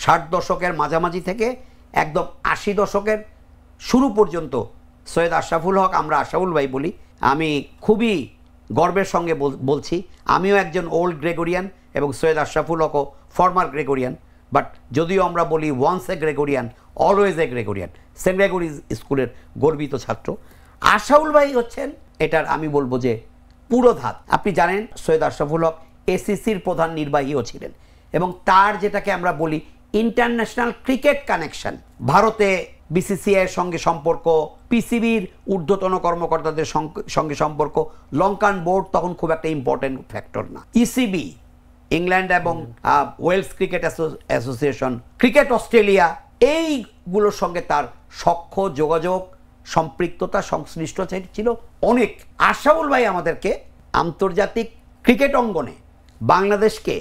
60 দশকের মাঝামাঝি থেকে একদম 80 দশকের শুরু পর্যন্ত সৈয়দ আশরাফুল হক, আমরা আশরাফুল ভাই বলি, আমি খুবই গর্বের সঙ্গে বলছি আমিও একজন ওল্ড গ্রেগরিয়ান এবং সৈয়দ আশরাফুল হকও ফর্মার গ্রেগরিয়ান। বাট যদিও আমরা বলি once a Gregorian always a Gregorian, Saint Gregory স্কুলের গর্বিত ছাত্র। আশরাফুল ভাই হচ্ছেন এটার আমি বলবো যে পুরোধাত। আপনি জানেন সৈয়দ আশরাফুল হক এসিসির প্রধান নির্বাহীও ছিলেন এবং তার যেটাকে আমরা বলি ইন্টারন্যাশনাল ক্রিকেট কানেকশন, ভারতে বিসিসিআইয়ের সঙ্গে সম্পর্ক, পিসিবির ঊর্ধ্বতন কর্মকর্তাদের সঙ্গে সম্পর্ক, লঙ্কান বোর্ড তখন খুব একটা ইম্পর্টেন্ট ফ্যাক্টর না, ইসিবি ইংল্যান্ড এবং Wales cricket association, cricket Australia, এইগুলোর সঙ্গে তার সখ্য যোগাযোগ সম্পৃক্ততা সংশ্লিষ্টতা ছিল অনেক। আশরাফুল ভাই আমাদেরকে আন্তর্জাতিক ক্রিকেট অঙ্গনে বাংলাদেশকে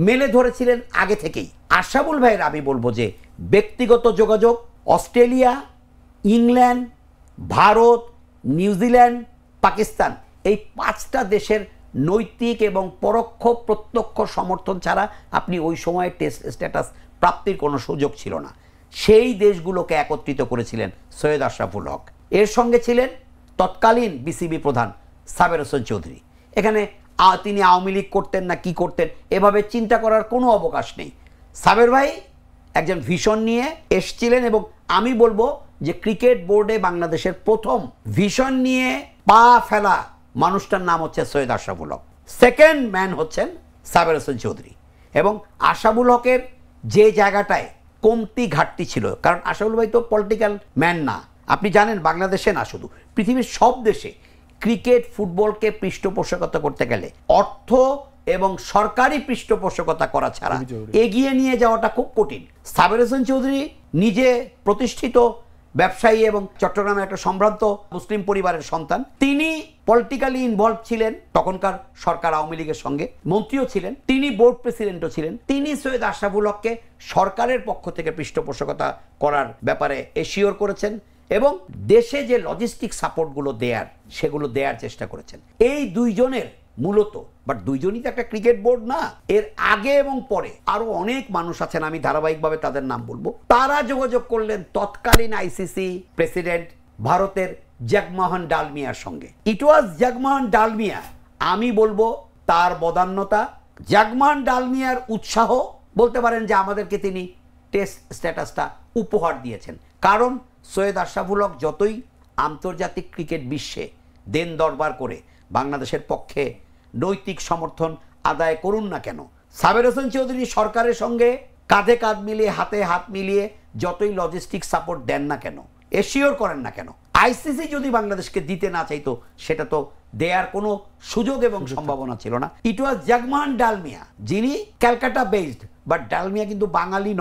মেলে ধরেছিলেন আগে থেকেই। আশরাফুল ভাইয়ের আমি বলবো যে ব্যক্তিগত যোগাযোগ Australia, England, Bharat, New Zealand, Pakistan, এই 5টা দেশের নৈতিক এবং পরোক্ষ প্রত্যক্ষ সমর্থন ছাড়া আপনি ওই সময়ে টেস্ট স্ট্যাটাস প্রাপ্তির কোনো সুযোগ ছিল না। সেই দেশগুলোকে একত্রিত করেছিলেন সৈয়দ আশরাফুল হক। এর সঙ্গে ছিলেন তৎকালীন বিসিবি প্রধান সাবের হোসেন চৌধুরী। এখানে তিনি আওয়ামী লীগ করতেন না কি করতেন এভাবে চিন্তা করার কোনো অবকাশ নেই। সাবের ভাই একজন ভিশন নিয়ে এসছিলেন এবং আমি বলবো যে ক্রিকেট বোর্ডে বাংলাদেশের প্রথম ভিশন নিয়ে পা ফেলা মানুষটার নাম হচ্ছে সৈয়দ আশরাফুল হক। সেকেন্ড ম্যান হচ্ছেন সাবের হোসেন চৌধুরী। এবং আশরাফুল হকের যে জায়গাটায় কমতি ঘাটতি ছিল, কারণ আশরাফুল ভাই তো পলিটিক্যাল ম্যান না, আপনি জানেন বাংলাদেশে না শুধু পৃথিবীর সব দেশে ক্রিকেট ফুটবলকে পৃষ্ঠপোষকতা করতে গেলে অর্থ এবং সরকারি পৃষ্ঠপোষকতা করা ছাড়া এগিয়ে নিয়ে যাওয়াটা খুব কঠিন। সাবের হোসেন চৌধুরী নিজে প্রতিষ্ঠিত ব্যবসায়ী এবং চট্টগ্রামের একটা সম্ভ্রান্ত মুসলিম পরিবারের সন্তান। তিনি পলিটিক্যালি ইনভলভ ছিলেন, তখনকার সরকার আওয়ামী লীগের সঙ্গে মন্ত্রীও ছিলেন, তিনি বোর্ড প্রেসিডেন্টও ছিলেন। তিনি সৈয়দ আশরাফুল হককে সরকারের পক্ষ থেকে পৃষ্ঠপোষকতা করার ব্যাপারে এশিওর করেছেন এবং দেশে যে লজিস্টিক সাপোর্টগুলো দেয়ার সেগুলো দেওয়ার চেষ্টা করেছেন। এই দুইজনের মূলত, বাট দুইজনই তো একটা ক্রিকেট বোর্ড না, এর আগে এবং পরে আরো অনেক মানুষ আছেন, আমি ধারাবাহিকভাবে তাদের নাম বলবো। তারা যোগাযোগ করলেন তৎকালীন আইসিসি প্রেসিডেন্ট ভারতের জগমোহন ডালমিয়ার সঙ্গে। ইট ওয়াজ জগমোহন ডালমিয়া, আমি বলবো তার বদান্যতা, জগমোহন ডালমিয়ার উৎসাহ, বলতে পারেন যে আমাদেরকে তিনি টেস্ট স্ট্যাটাসটা উপহার দিয়েছেন। কারণ সৈয়দ আশরাফুল হক যতই আন্তর্জাতিক ক্রিকেট বিশ্বে দেন দরবার করে বাংলাদেশের পক্ষে নৈতিক সমর্থন আদায় করুন না কেন, সাবের হোসেন চৌধুরী সরকারের সঙ্গে কাঁধে কাঁধ মিলিয়ে হাতে হাত মিলিয়ে যতই লজিস্টিক সাপোর্ট দেন না কেন, এশিওর করেন না কেন, আইসিসি যদি বাংলাদেশকে দিতে না চাইতো সেটা তো দেয়ার কোনো সুযোগ এবং সম্ভাবনা ছিল না। ইট ওয়াজ জগমোহন ডালমিয়া, যিনি ক্যালকাটা বেসড, বাট ডালমিয়া কিন্তু বাঙালি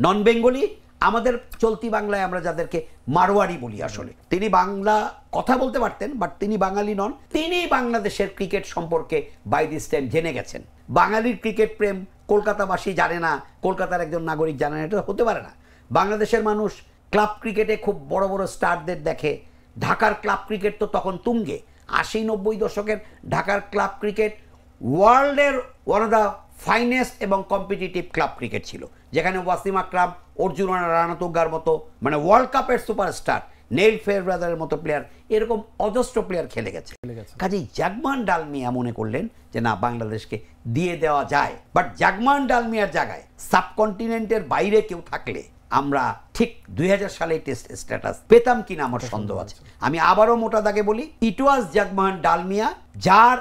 নন বেঙ্গলি। আমাদের চলতি বাংলায় আমরা যাদেরকে মারোয়ারি বলি, আসলে তিনি বাংলা কথা বলতে পারতেন বাট তিনি বাঙালি নন। তিনি বাংলাদেশের ক্রিকেট সম্পর্কে বাই দিস টাইম জেনে গেছেন। বাঙালির ক্রিকেট প্রেম কলকাতাবাসী জানে না, কলকাতার একজন নাগরিক জানে না, এটা হতে পারে না। বাংলাদেশের মানুষ ক্লাব ক্রিকেটে খুব বড় বড় স্টারদের দেখে। ঢাকার ক্লাব ক্রিকেট তো তখন তুঙ্গে, 80-90 দশকের ঢাকার ক্লাব ক্রিকেট ওয়ার্ল্ডের ওয়ান অফ দ্য ফাইনেস্ট এবং কম্পিটিটিভ ক্লাব ক্রিকেট ছিল, যেখানে ওয়াসিম আকরাম, অর্জুন রানাতুঙ্গার মতো মানে ওয়ার্ল্ড কাপের সুপারস্টার, নেইল ফেয়ারব্রাদারের মতো প্লেয়ার, এরকম অজস্র প্লেয়ার খেলে গেছে। কাজেই জগমোহন ডালমিয়া মনে করলেন যে না, বাংলাদেশকে দিয়ে দেওয়া যায়। বাট জগমোহন ডালমিয়ার জায়গায় সাবকন্টিনেন্টের বাইরে কেউ থাকলে আমরা ঠিক 2000 সালে টেস্ট স্ট্যাটাস পেতাম কিনা আমার সন্দেহ আছে। আমি আবারও মোটা দাগে বলি, ইট ওয়াজ জগমোহন ডালমিয়া যার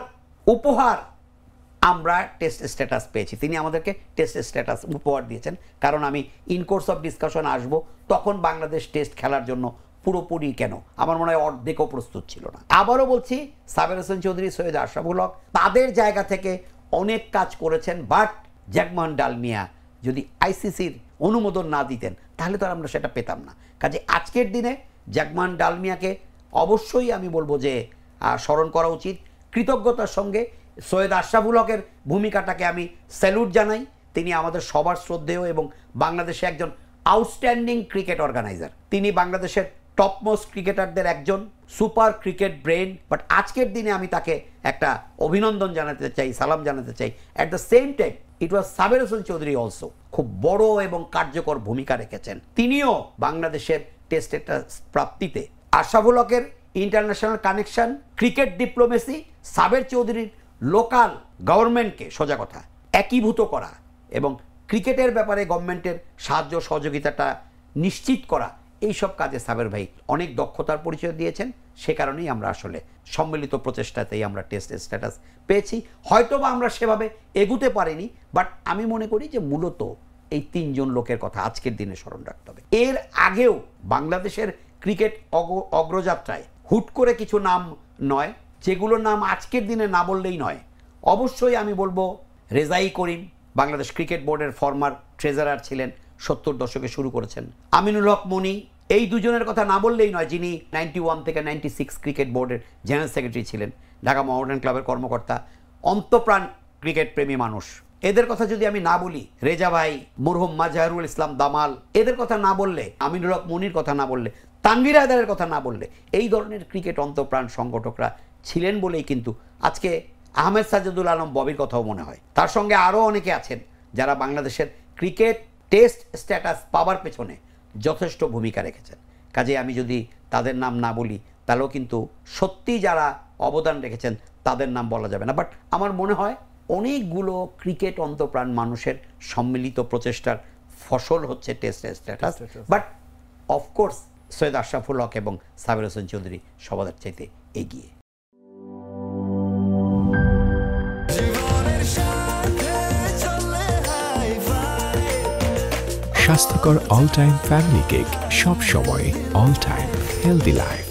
উপহার আমরা টেস্ট স্ট্যাটাস পেয়েছি। তিনি আমাদেরকে টেস্ট স্ট্যাটাস উপহার দিয়েছেন। কারণ আমি ইন কোর্স অফ ডিসকাশন আসবো, তখন বাংলাদেশ টেস্ট খেলার জন্য পুরোপুরি কেন আমার মনে হয় অর্ধেকও প্রস্তুত ছিল না। আবারও বলছি, সাবের হোসেন চৌধুরী, সৈয়দ আশরাফুল হক তাদের জায়গা থেকে অনেক কাজ করেছেন। বাট জগমোহন ডালমিয়া যদি আইসিসির অনুমোদন না দিতেন তাহলে তো আমরা সেটা পেতাম না। কাজে আজকের দিনে জগমোহন ডালমিয়াকে অবশ্যই আমি বলবো যে স্মরণ করা উচিত। কৃতজ্ঞতার সঙ্গে সৈয়দ আশরাফুল হকের ভূমিকাটাকে আমি স্যালুট জানাই। তিনি আমাদের সবার শ্রদ্ধেয় এবং বাংলাদেশে একজন আউটস্ট্যান্ডিং ক্রিকেট অর্গানাইজার। তিনি বাংলাদেশের টপমোস্ট ক্রিকেটারদের একজন, সুপার ক্রিকেট ব্রেন। বাট আজকের দিনে আমি তাকে একটা অভিনন্দন জানাতে চাই, সালাম জানাতে চাই। At the same time it was Saber Hossain Chowdhury also খুব বড় এবং কার্যকর ভূমিকা রেখেছেন। তিনিও বাংলাদেশের টেস্ট প্রাপ্তিতে আশরাফুল হকের ইন্টারন্যাশনাল কানেকশন, ক্রিকেট ডিপ্লোমেসি, সাবের চৌধুরীর লোকাল গভর্নমেন্টকে সোজা কথা একীভূত করা এবং ক্রিকেটের ব্যাপারে গভর্নমেন্টের সাহায্য সহযোগিতাটা নিশ্চিত করা, এই সব কাজে সাবের ভাই অনেক দক্ষতার পরিচয় দিয়েছেন। সে কারণেই আমরা আসলে সম্মিলিত প্রচেষ্টাতেই আমরা টেস্ট স্ট্যাটাস পেয়েছি। হয়তোবা আমরা সেভাবে এগুতে পারিনি, বাট আমি মনে করি যে মূলত এই 3 জন লোকের কথা আজকের দিনে স্মরণ রাখতে হবে। এর আগেও বাংলাদেশের ক্রিকেট অগ্রযাত্রায় হুট করে কিছু নাম নয়, যেগুলো নাম আজকের দিনে না বললেই নয়। অবশ্যই আমি বলবো রেজাই করিম, বাংলাদেশ ক্রিকেট বোর্ডের ফর্মার ট্রেজারার ছিলেন, 70 দশকে শুরু করেছেন। আমিনুল হক মনি, এই দুজনের কথা না বললেই নয়, যিনি 91 থেকে 96 ক্রিকেট বোর্ডের জেনারেল সেক্রেটারি ছিলেন, ঢাকা মোহামেডান ক্লাবের কর্মকর্তা, অন্তপ্রাণ ক্রিকেট প্রেমী মানুষ। এদের কথা যদি আমি না বলি, রেজা ভাই, মরহুম মাজহারুল ইসলাম দামাল, এদের কথা না বললে, আমিনুল হক মনির কথা না বললে, তানভীর হায়দারের কথা না বললে, এই ধরনের ক্রিকেট অন্তপ্রাণ সংগঠকরা ছিলেন বলেই কিন্তু আজকে আহমেদ সাজ্জাদুল আলম ববির কথাও মনে হয়। তার সঙ্গে আরও অনেকে আছেন যারা বাংলাদেশের ক্রিকেট টেস্ট স্ট্যাটাস পাওয়ার পেছনে যথেষ্ট ভূমিকা রেখেছেন। কাজে আমি যদি তাদের নাম না বলি, তাহলেও কিন্তু সত্যি যারা অবদান রেখেছেন তাদের নাম বলা যাবে না। বাট আমার মনে হয় অনেকগুলো ক্রিকেট অন্তপ্রাণ মানুষের সম্মিলিত প্রচেষ্টার ফসল হচ্ছে test status. But of course Syed Ashraful Haque এবং সাবের হোসেন চৌধুরী সবার চাইতে এগিয়ে। স্বাস্থ্যকর অল টাইম ফ্যামিলি কেক, সব সময় অল টাইম হেলদি লাইফ।